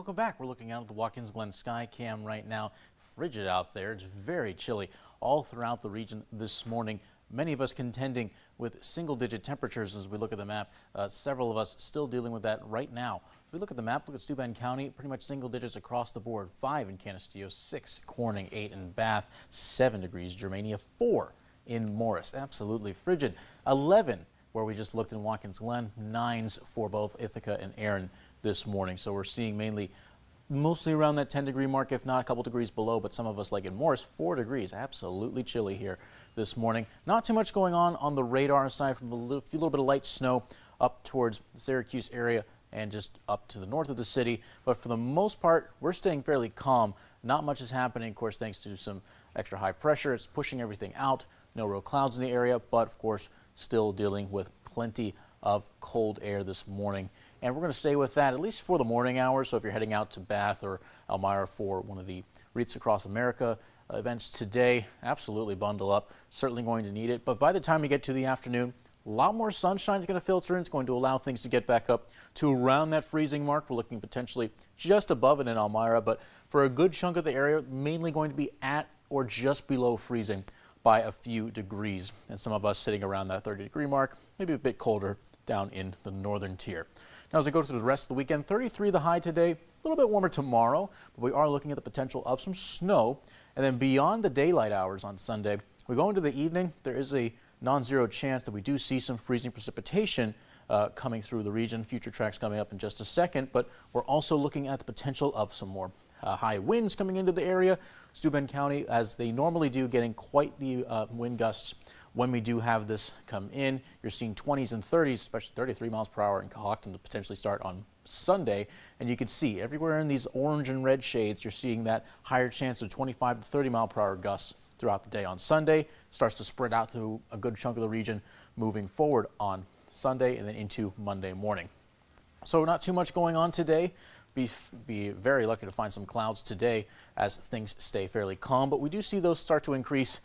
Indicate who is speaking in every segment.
Speaker 1: Welcome back. We're looking out at the Watkins Glen sky cam right now. Frigid out there. It's very chilly all throughout the region this morning. Many of us contending with single-digit temperatures as we look at the map. Several of us still dealing with that right now. If we look at the map, look at Steuben County, pretty much single digits across the board. 5 in Canisteo, 6 Corning, 8 in Bath, 7 degrees Germania, 4 in Morris. Absolutely frigid. 11 where we just looked in Watkins Glen, 9s for both Ithaca and Erin this morning. So we're seeing mostly around that 10-degree mark, if not a couple degrees below, but some of us like in Morris, 4 degrees. Absolutely chilly here this morning. Not too much going on the radar aside from a little bit of light snow up towards the Syracuse area and just up to the north of the city. But for the most part, we're staying fairly calm. Not much is happening, of course, thanks to some extra high pressure. It's pushing everything out. No real clouds in the area, but of course, still dealing with plenty of cold air this morning. And we're going to stay with that at least for the morning hours. So if you're heading out to Bath or Elmira for one of the Wreaths Across America events today, absolutely bundle up. Certainly going to need it. But by the time you get to the afternoon, a lot more sunshine is going to filter in. It's going to allow things to get back up to around that freezing mark. We're looking potentially just above it in Elmira, but for a good chunk of the area, mainly going to be at or just below freezing by a few degrees. And some of us sitting around that 30-degree mark, maybe a bit colder down in the northern tier. Now, as we go through the rest of the weekend, 33 the high today, a little bit warmer tomorrow, but we are looking at the potential of some snow. And then beyond the daylight hours on Sunday, we go into the evening, there is a non-zero chance that we do see some freezing precipitation coming through the region. Future tracks coming up in just a second, but we're also looking at the potential of some more high winds coming into the area. Steuben County, as they normally do, getting quite the wind gusts when we do have this come in. You're seeing 20s and 30s, especially 33 miles per hour in Cohocton to potentially start on Sunday. And you can see everywhere in these orange and red shades, you're seeing that higher chance of 25 to 30 mile per hour gusts throughout the day on Sunday. Starts to spread out through a good chunk of the region moving forward on Sunday and then into Monday morning. So not too much going on today. Be very lucky to find some clouds today as things stay fairly calm, but we do see those start to increase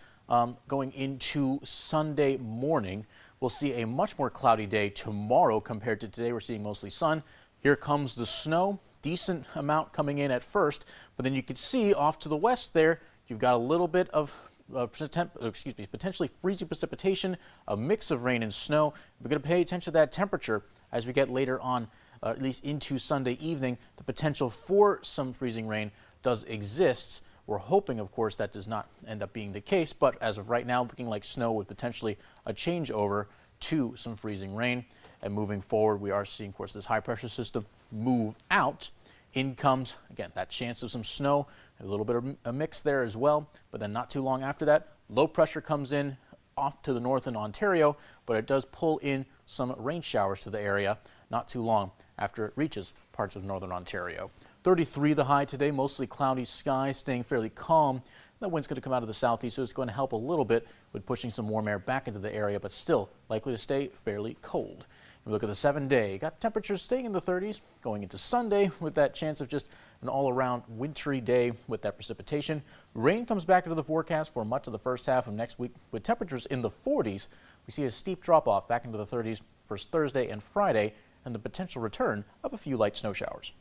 Speaker 1: going into Sunday morning. We'll see a much more cloudy day tomorrow compared to today. We're seeing mostly sun. Here comes the snow, decent amount coming in at first, but then you can see off to the west there, you've got a little bit of potentially freezing precipitation, a mix of rain and snow. We're going to pay attention to that temperature as we get later on, at least into Sunday evening. The potential for some freezing rain does exist. We're hoping, of course, that does not end up being the case, but as of right now, looking like snow with potentially a changeover to some freezing rain. And moving forward, we are seeing, of course, this high pressure system move out. In comes, again, that chance of some snow, a little bit of a mix there as well, but then not too long after that, low pressure comes in off to the north in Ontario, but it does pull in some rain showers to the area not too long after it reaches parts of northern Ontario. 33 the high today, mostly cloudy skies, staying fairly calm. That wind's going to come out of the southeast, so it's going to help a little bit with pushing some warm air back into the area, but still likely to stay fairly cold. If we look at the 7-day, got temperatures staying in the 30s going into Sunday with that chance of just an all-around wintry day with that precipitation. Rain comes back into the forecast for much of the first half of next week with temperatures in the 40s. We see a steep drop-off back into the 30s for Thursday and Friday and the potential return of a few light snow showers.